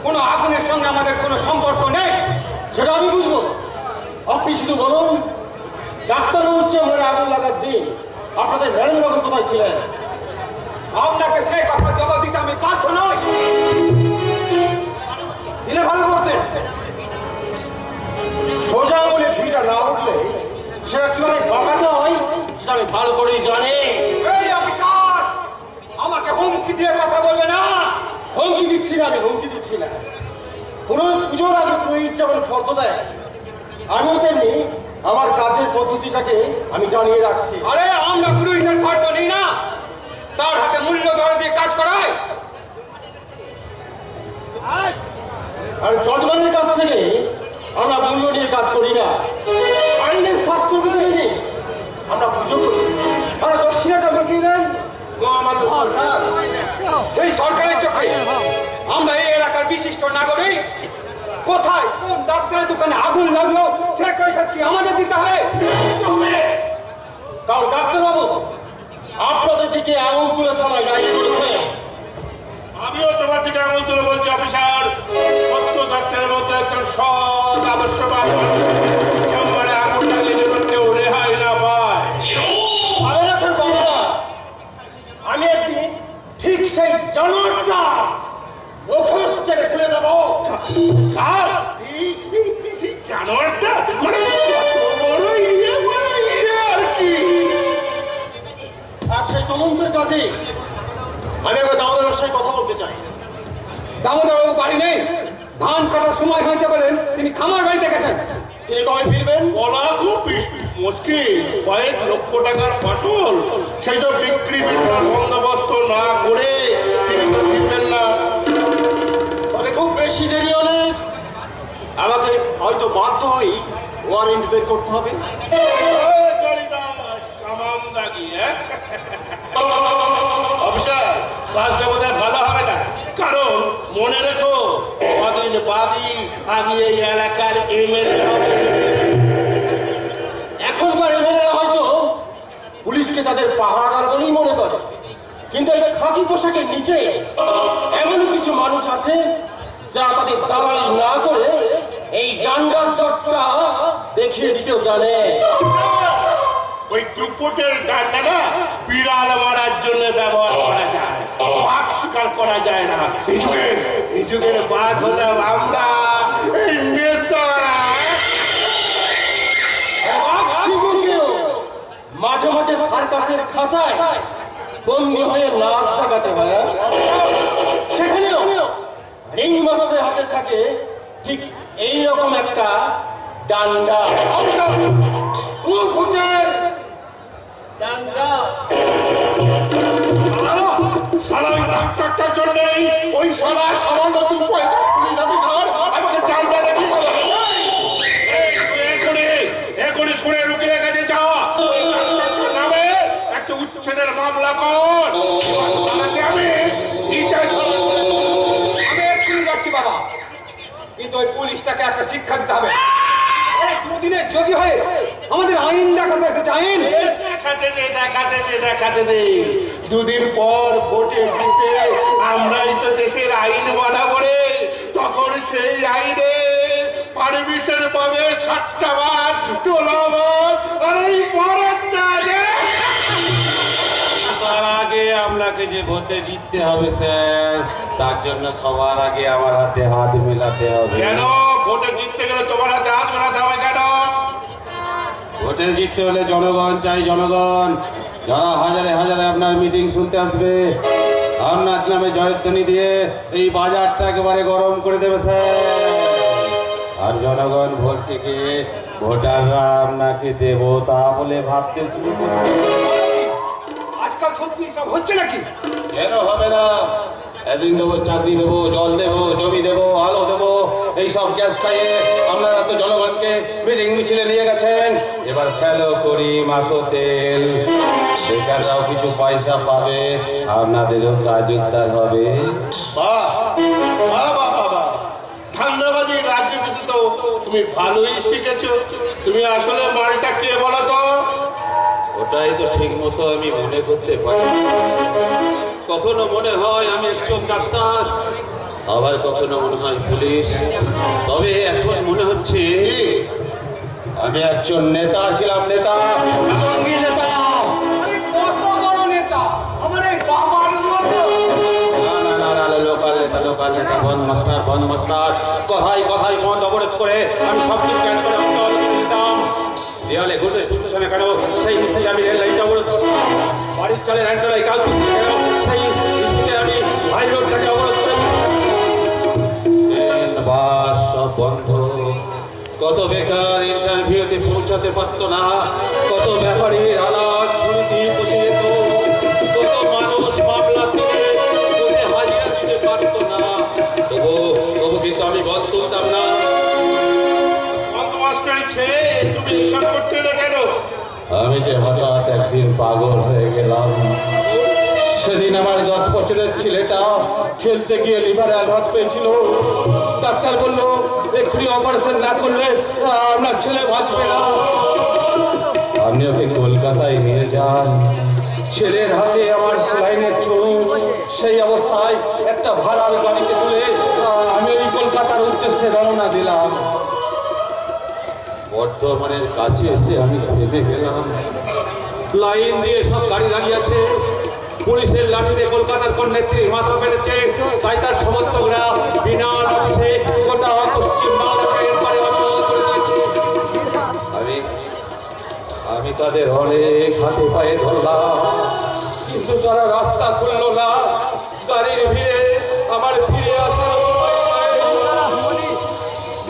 কোনো আগুনের সঙ্গে আমাদের কোনো সম্পর্ক নেই। সেটা আমি বুঝবো। আপনি শুধু বলুন, ডাক্তারবাবু উচ্চ ঘরে আগুন লাগার দিন আপনাদের ম্যানেজার কোথায় ছিলেন? আপনাকে সেই কথা জবাব দিতে আমি বাধ্য নই। দিলে ভালো করতেন। সোজা বলে ভিড়টা না উঠলে সেটা কিভাবে বাঁকাতে হয় সেটা আমি ভালো করেই জানি। এই অফিসার, আমাকে হুমকি দিয়ে কথা বলবে না। হুমকি দিচ্ছি না, আমি হুমকি দিচ্ছি না। পুরো পুজোর আগে পুরোহিত যেমন ফর্দ দেয়, আমিও তেমনি আমার কাজের পদ্ধতিটাকে আমি জানিয়ে রাখছি। আরে আমরা পুরোহিতের ফর্দ নিই না, তার হাতে মূল্য ধরে দিয়ে কাজ করায়। আর যজমানের কাছ থেকে আমরা মূল্য নিয়ে কাজ করি না। আইনের শাস্ত্রবিধি মেনে আমরা পুজো করি। আমরা দক্ষিণাটা মিটিয়ে দেন আমাদের সরকার। সেই সরকারের চোখে আমরা এই এলাকার বিশিষ্ট নাগরিক। কোথায় কোন ডাক্তারের দোকানে আগুন লাগলো সে কৈফিয়ত কি আমাদের দিতে হবে? কারণ ডাক্তারবাবু আপনাদের দিকে আঙুল তুলে থানায় ডায়েরি করেছে। আমিও তোমার দিকে আঙুল তুলে বলছি অফিসার, সত্য ডাক্তারের মধ্যে একজন সৎ আদর্শবান মানুষ সম্মানে আগুন লাগিয়ে যেন কেউ রেহাই না পায়। আমি একদিন ঠিক সেই জানোয়ারটা মুখোশ থেকে খুলে দেবো। আর সেই জানোয়ারটা মানে কত বড় ইয়ে আর কি। আর সেই তদন্তের কাজে আমি একবার দামোদরের সঙ্গে কথা বলতে চাই। দামোদরবাবু বাড়ি নেই, ধান কাটার সময় হয়েছে বলেন তিনি খামার বাড়িতে গেছেন। তিনি কবে ফিরবেন? বলা খুব মুশকিল। কয়েক লক্ষ টাকার ফসল সেই সব বিক্রি বিক্রয় বন্দোবস্ত না করে তিনি তো ফিরবেন না। তবে খুব বেশি দেরি হলে আমাকে হয়তো বাধ্য হই ওয়ারেন্ট বের করতে হবে। অফিসার, কাজটা বোধহয় ভালো হবে না। কারণ মনে রেখো, কদিন বাদই আমি এই এলাকার এমএলএ হবে। এখনকার এমএলএরা হয়তো পুলিশকে তাদের পাহারাদার বলেই মনে করে, কিন্তু এই খাকি পোশাকের নিচে এমন কিছু মানুষ আছে যারা তাদের দালালি না করে এই ডান্ডার চটটা দেখিয়ে দিতেও জানে। ওই দুপুটের ডান্ডাটা বিড়াল মারার জন্য ব্যবহার করা যায়, বাঘ শিকার করা যায় না। এই যুগের বাঘ হলাম আমরা, এই নেতারা। মাঝে মাঝে সার্কাসের খাঁচায় বন্দী হয়ে নাচ দেখাতে হয়, সেখানেও রিং মাছের হাতে থাকে ঠিক এইরকম একটা ডান্ডা। ডান্ডা সারাই ডাক্তারটার জন্যই ওই সারা সামান্য পুলিশ অফিসার আমাকে ডান্ডা রেখে এখনই শুনে রুকিয়ে গেছে যাওয়া নামে একটা উচ্ছেদের মামলা কর। আমি এক্ষুনি যাচ্ছি বাবা, কিন্তু ওই পুলিশটাকে একটা শিক্ষা দিতে হবে। দুদিনে যদি হয় আমাদের আইন দেখাতে এসেছে, আইন দেখাতে দে। দুদিন পর ভোটে জিতে আমরাই তো দেশের আইন বানাবো রে। তখন সেই আইনে পারমিশন পাবে 7টা বার তোলাবার। আর এই পরেরটা তার আগে আপনাকে যে ভোটে জিততে হবে স্যার, তার জন্য সবার আগে আমার হাতে হাত মেলাতে হবে। কেন ভোটে জিততে গেলে তোমার হাতে হাত মেলাতে হবে কেন? ভোটে জিততে হলে জনগণ চাই, জনগণ যারা হাজারে হাজারে আপনার মিটিং শুনতে আসবে, আপনার নামে জয়ধ্বনি দিয়ে এই বাজারটা একেবারে গরম করে দেবে স্যার। আর জনগণ ভোট থেকে ভোটাররা আপনাকে দেবতা বলে ভাবতে শুরু করবে। আজকাল সত্যি সব হচ্ছে নাকি? কেন হবে না? এদিন দেবো, চাকরি দেবো, জল দেবো, জমি দেবো, আলো দেবো, এইসব গ্যাস খাইয়ে আপনারা তো জনগণকে মিটিং মিছিলে নিয়ে গেছেন। এবার ফেলো করি মাখো তেল, বেকাররাও কিছু পয়সা পাবে, আপনাদেরও কাজ উদ্ধার হবে। ধান্দাবাজি রাজনীতিতে তো তুমি ভালোই শিখেছো। তুমি আসলে মালটা কে বলো তো? ওটাই তো ঠিক মতো আমি মনে করতে পারি। কখনো মনে হয় আমি একজন ডাক্তার, আবার কখনো মনে হয় পুলিশ, তবে এখন মনে হচ্ছে আমি একজন নেতা ছিলাম, নেতা, জঙ্গি নেতা। আরে কত বড় নেতা, আমার এই বাবার মতো। লোকাল নেতা বন্ধ মাস্টার কথাই বন্ধ অবরোধ করে আমি সব কিছু ক্যান করে অঞ্চল দিতাম। দেয়ালে ঘুরতে শুনতে শোনে কেন, সেই হিসেবে আমি রেল লাইনটা অবরোধ করতাম। বাড়ির চলে রেন্টালাই কাজ করতে কেন, সেই হিসেবে আমি হাই রোডটাকে অবরোধ করে বাস সব বন্ধ। কত বেকার ইন্টারভিউতে পৌঁছাতে পারতো না, কত ব্যাপারীর আলাদ ছুরিতে পচে যেত, কত মানুষ মামলা থেকে হাজিরা দিতে পারতো না। তবু কিন্তু আমি বধ করতাম না। মাস্টারি ছেড়ে তুমি এসব করতে এলে কেন? আমি যে হঠাৎ একদিন পাগল হয়ে গেলাম। সেদিন আমার 10 বছরের ছেলেটা খেলতে গিয়ে লিভারে আঘাত পেয়েছিল। ডাক্তার বলল এক্ষুনি অপারেশন না করলে আপনার ছেলে বাঁচবে না। আপনি ওকে কলকাতায় নিয়ে যান। ছেলের হাতে আমার সেলাইনের ছবি। সেই অবস্থায় একটা ভাড়ার গাড়িতে তুলে আমি ওই কলকাতার উদ্দেশ্যে রওনা দিলাম। বর্ধমানের কাছে এসে আমি থেমে গেলাম। লাইন দিয়ে সব গাড়ি দাঁড়িয়ে আছে। পুলিশের লাঠিতে কলকাতার কোন নেত্রী মাথা ফেলেছে, তাই তার সমর্থকরা বিনা নোটিশে গোটা পশ্চিম বাংলাকে পারে অচল করে দিয়েছে। আমি তাদের অনেক হাতে পায়ে ধরলাম, কিন্তু তারা রাস্তা খুলল না। গাড়ির ভিড়ে আমার ফিরে আসার উপায় নাই।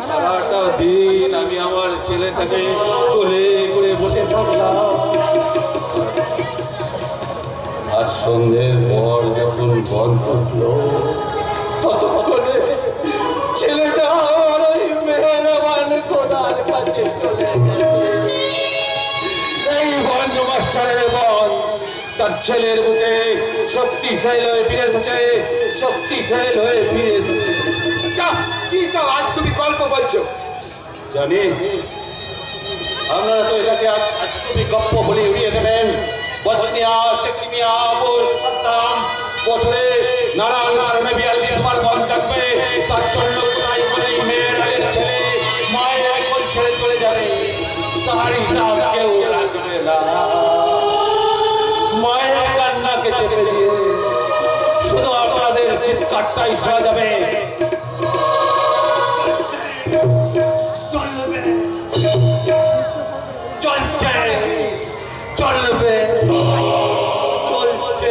সারাটা দিন আমি আমার ছেলেটাকে কোলে করে বসে থাকলাম। আর সন্ধ্যের পর যখন বন্ধ উঠলো, ততক্ষণে ছেলেটা আমার ওই মেহরবান খোদার কাছে চলে গেছে। এই বন্ধ মাস্টারের বল তার ছেলের বুকে শক্তিশালী হয়ে ফিরে এসেছে, শক্তিশালী হয়ে ফিরে এসেছে। কি সব আজ তুমি গল্প বলছো? জানি আপনারা তো এটাকে আজ তুমি গপ্প বলে উড়িয়ে দেবেন। বসনিয়া, চেচনিয়া, সাদ্দাম বছরে নানান কারণে 42 বার বন্ধ থাকবে। তার জন্য কোথায় বলে মেয়ের আগের ছেলে মায়ের এখন ছেড়ে চলে যাবে, তার হিসাব কেউ রাখবে না। মায়ের কান্নাকে চেপে দিয়ে শুধু আপনাদের চিৎকারটাই শোনা যাবে। চলছে চলবে চলছে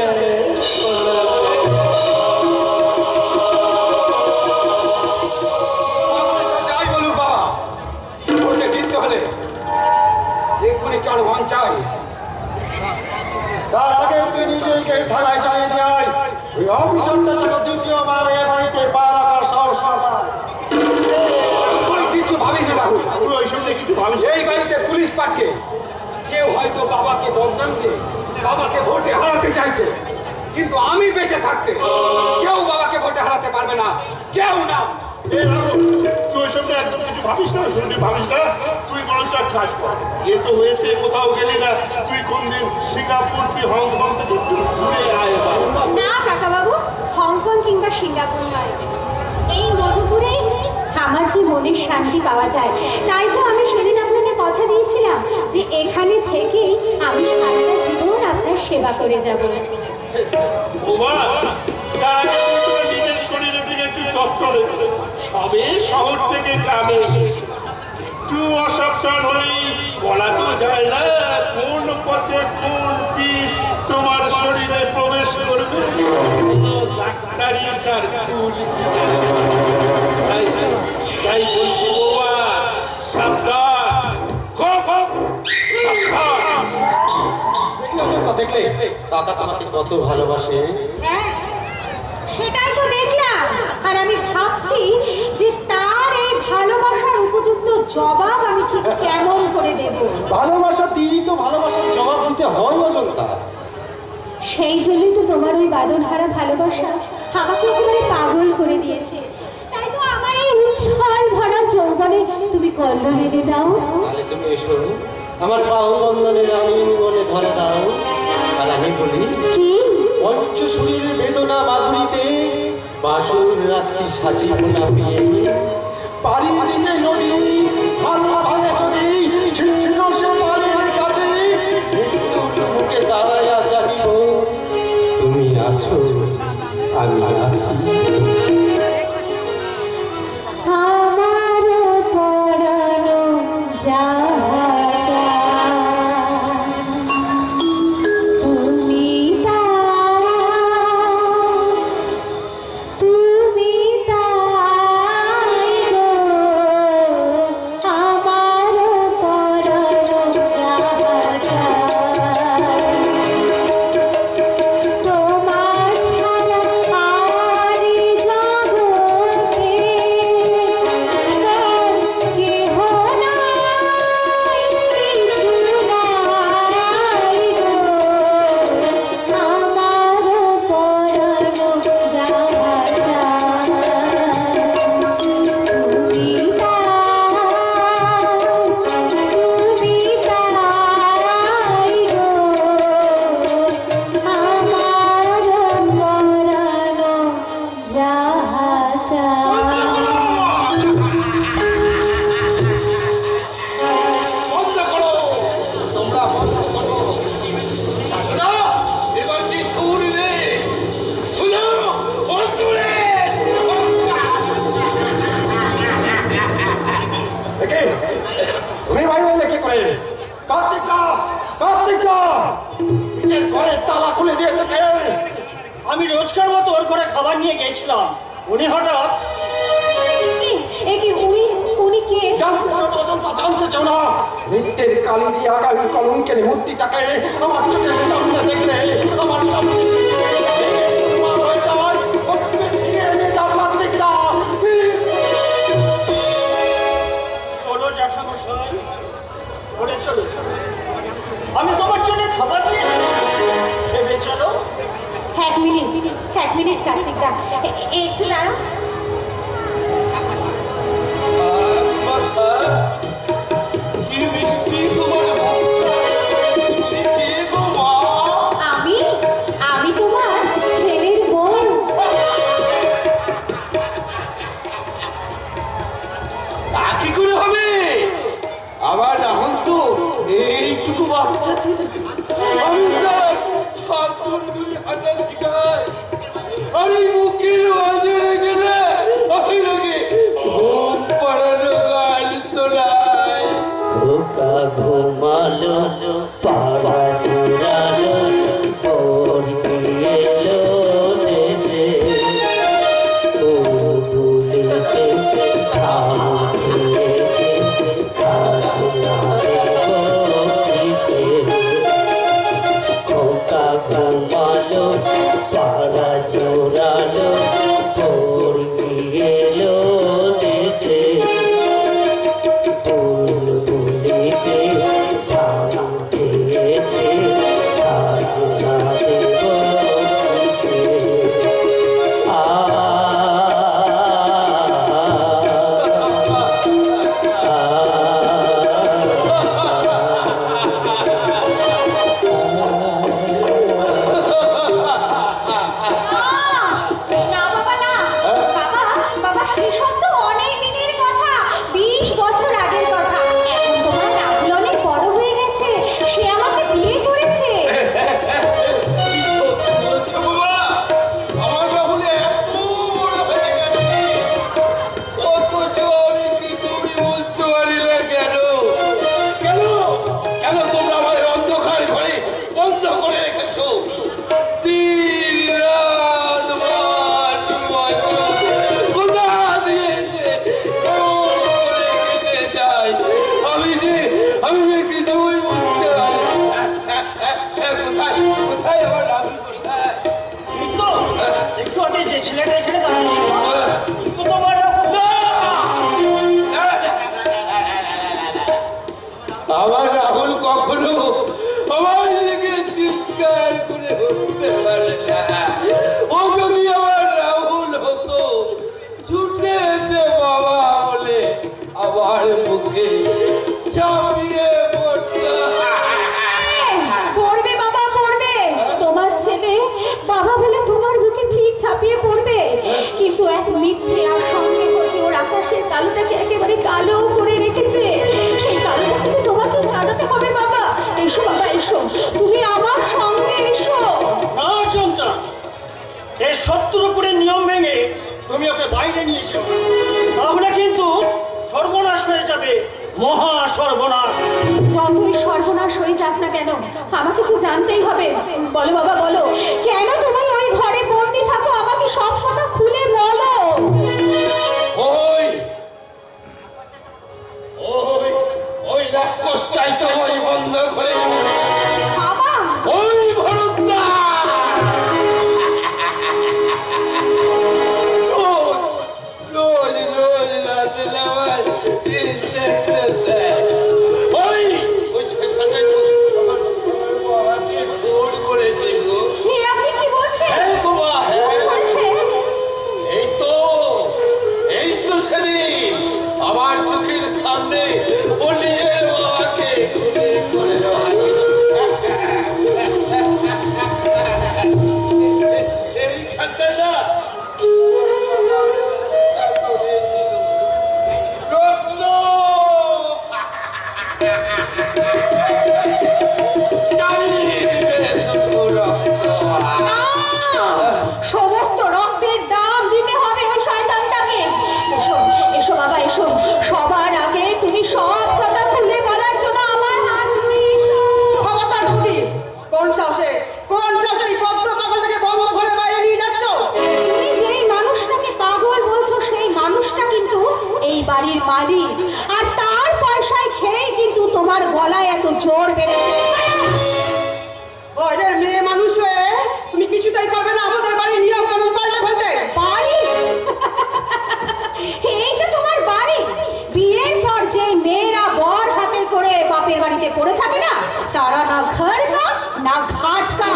যাই বলুন বাবা, ভোটে জিততে হলে এক্ষুনি জনগণ চাই। তার আগে তুই নিজেকে থানায় চালিয়ে যায়। ওই অফিসারটা যেন দ্বিতীয়বার এ বাড়িতে পা রাখার সাহস না পায়। তুই কিছু ভাবিস না রাহুল, তুই ওই সঙ্গে কিছু ভাবিস? এই বাড়িতে পুলিশ পাঠিয়ে কেউ হয়তো বাবাকে বদনাম দিয়ে বাবাকে ভোটে হারাতে চাইছে, কিন্তু আমি বেঁচে থাকতে কেউ বাবাকে ভোটে হারাতে পারবে না, কেউ না। এ রানু, তুই ওই সঙ্গে একদম কিছু ভাবিস না, ভাবিস না। তুই বরঞ্চ এক কাজ কর, এ তো হয়েছে, কোথাও গেলি না। তুই কোনদিন সিঙ্গাপুর কি হংকং থেকে ঘুরে আয় এবার। না কাকাবাবু, হংকং কিংবা সিঙ্গাপুর নয়, এই মধুপুরেই আমার যে মনের শান্তি পাওয়া যায়। তাই তো আমি সেদিন আপনাকে কথা দিয়েছিলাম যে এখানে থেকেই আমি সারাটা জীবন আপনার সেবা করে যাব। ওমা, তার আগে তুই তোর নিজের শরীরের দিকে একটু যত্ন নে। সবে শহর থেকে গ্রামে এসেছে, একটু অসাবধান হলেই বলা তো যায় না কোন পথে কোন বিষ তোমার শরীরে প্রবেশ করবে। ডাক্তারি তার ভুল। তাই বলছি বাবা, সাবধান, খুব সাবধান। দেখলে দাদা তোমাকে কত ভালোবাসে। হ্যাঁ, সেটাই তো দেখলাম। আর আমি ভাবছি যে তার এই ভালোবাসার উপযুক্ত জবাব আমি ঠিক কেমন করে দেব। ভালোবাসা দিয়েই তো ভালোবাসার জবাব দিতে হয় অজন্তা। সেই জন্যই তো তোমার ওই বাঁধনহারা ভালোবাসা আমাকে একেবারে পাগল করে দিয়েছে। তাই তো আমার এই উচ্ছ্বাস ভরা যৌবনে তুমি কল্যাণ এনে দাও। তাহলে তুমি এসো, আমার বাহু বন্ধনে রানীন বলে ধরে দাও। আর আমি বলি কি পঞ্চশরীর বেদনা মাধুরীতে বাসুর রাত রাত্রি সাজিব না বিয়ে পারি দিতে নদী ভালো ভালো যদি ছিন্ন সে বাড়ির কাছে মুখে দাঁড়াইয়া জানিব তুমি আছো, আমি আছি। আমার পরানো যাহা চায়, তুমি তাই গো, আমার পরানো যাহা চায়। তোমার ছাড়া আর জগতে আর কেহ নাই, কিছু নাই গো, আমার পরানো যাহা চায়। তুমি তাই গো, আমার পরানো যাহা চায়। বন্ধ করো, তোমরা বন্ধ করো। না, এবার কি শুনবে? শুনো, ও শুনে। দেখে তুমি ভাই বললে কি করে? কার্তিকা, কার্তিকা, নিচের ঘরের তালা খুলে দিয়েছে কে? আমি রোজকার মতো ওর ঘরে খাবার নিয়ে গেছিলাম, উনি হঠাৎ কি উনি কে? জানতে চাও না, অজন্তা জানতে চাও না? নিত্যের কালি দিয়ে আগামী কলঙ্কের মূর্তিটাকে আমার চোখের সামনে দেখলে আমার সামনে তোমার হয়ে যায়। ওকে তুমি ফিরিয়ে এনে যাও কার্তিকা। চলো জ্যাঠামশাই, ঘরে চলো। আমি তোমার জন্য খাবার নিয়ে এসেছি, ভেবে চলো। এক মিনিট কার্তিক দা, একটু দাঁড়াও। কি মিষ্টি তোমার মুখটা। তুমি কে গো মা? আমি তোমার ছেলের বউ। তা কি করে হবে? আমার রাহুল তো এইটুকু বাচ্চা ছিল, আমি তার হাত ধরে ধরে হাঁটা শিখাই, আর এই মুখের মাঝে রেখে না আমি রেখে ঘুম পাড়ানো গান শোনাই। খোকা ঘুমালো পাড়া চুরালো ওর এলো দেশে ও ভুলিতে খাম খেয়েছে কাজ না দেবো খোকা ঘুমালো পাড়া চুরালো ওর এলো দেশে বুলবুলিতে ধান খেয়েছে কাজ না দেব কিসে না বাবা না, বাবা এসব তো অনেক দিনের কথা, 20 বছর আগের কথা। এখন তোমার রাহুল অনেক বড় হয়ে গেছে, সে আমাকে বিয়ে করেছে। কি সত্যি বলছো বাবা? আমার রাহুলে এত বড় হয়ে গেছে, অথচ আমি কিছুই বুঝতে পারি না। কেন কেন কেন তোমরা আমার অন্ধকার ঘরে বন্ধ করে রেখেছো? দিন রাত মাস বছর কোথা দিয়েছে, কেমন করে কেটে যায়, আমি যে কিছুই বুঝতে পারি না। কোথায় কোথায় আমার রাহুল কোথায়? এই তো একটু আগে যে ছেলেটা এখানে দাঁড়িয়েছিল, এই তো তোমার রাহুল। আমার রাহুল কখনো আমার দিকে চিৎকার করে উঠতে পারে না। ও যদি আমার রাহুল হতো, ছুটে এসে বাবা বলে আমার মুখে চাপিয়ে পড়তো। পড়বে বাবা, পড়বে। তোমার ছেলে বাবা বলে তোমার বুকে ঠিক ছাপিয়ে পড়বে। এই 70 উপরে নিয়ম ভেঙে তুমি ওকে বাইরে নিয়ে এসো, তাহলে কিন্তু সর্বনাশ হয়ে যাবে, মহা সর্বনাশ। যতই সর্বনাশ হয়ে যাক না কেন, আমাকে কিছু জানতেই হবে। বলো বাবা বলো, কেন তুমি ওই ঘরে বন্দি থাকো? আমাকে সব কথা খুলে বলো। ওই ওই ওই রাক্ষসটাই তো ওই বন্ধ করে বাবা, ওই ভরতদা রোজ রোজ রাতে নামাজ ইনজেকশন দেয়। ওই ওই সেখানে আমার বাবাকে ফোন করেছে গো। এ আপনি কি বলছেন? হ্যাঁ বাবা, হ্যাঁ। বলছেন? এই তো সেদিন আমার চোখের সামনে ও নিজের বাবাকে খুনে করে দেওয়া এইখানটায় না রক্ত চালিয়ে দিবে শুধু রক্ত। সমস্ত রক্তের দাম দিতে হবে ওই শয়তানটাকে। এসো এসো বাবা এসো, সবার আগে তুমি সব কথা খুলে বলার জন্য আমার হাত ধরে এসো। ক্ষমতা নদী কোন সাহসে এই বদ্ধ পাগলটাকে বন্ধ ঘরে বাইরে নিয়ে যাচ্ছ? তুমি যেই মানুষটাকে পাগল বলছো সেই মানুষটা কিন্তু এই বাড়ির মালিক, আর তার পয়সায় খেয়ে কিন্তু তোমার গলায় এত জোর বেড়েছে। ওদের মেয়ে মানুষ হয়ে তুমি কিছুটাই করবে না আমাদের বাড়ির নিয়ম কানুন পাল্টে ফেলতে? বাড়ি? এইটা তোমার বাড়ি? বিয়ের পর যে মেয়েরা বর হাতে করে বাপের বাড়িতে পড়ে থাকে না, তারা না ঘর কা না ঘাট কা।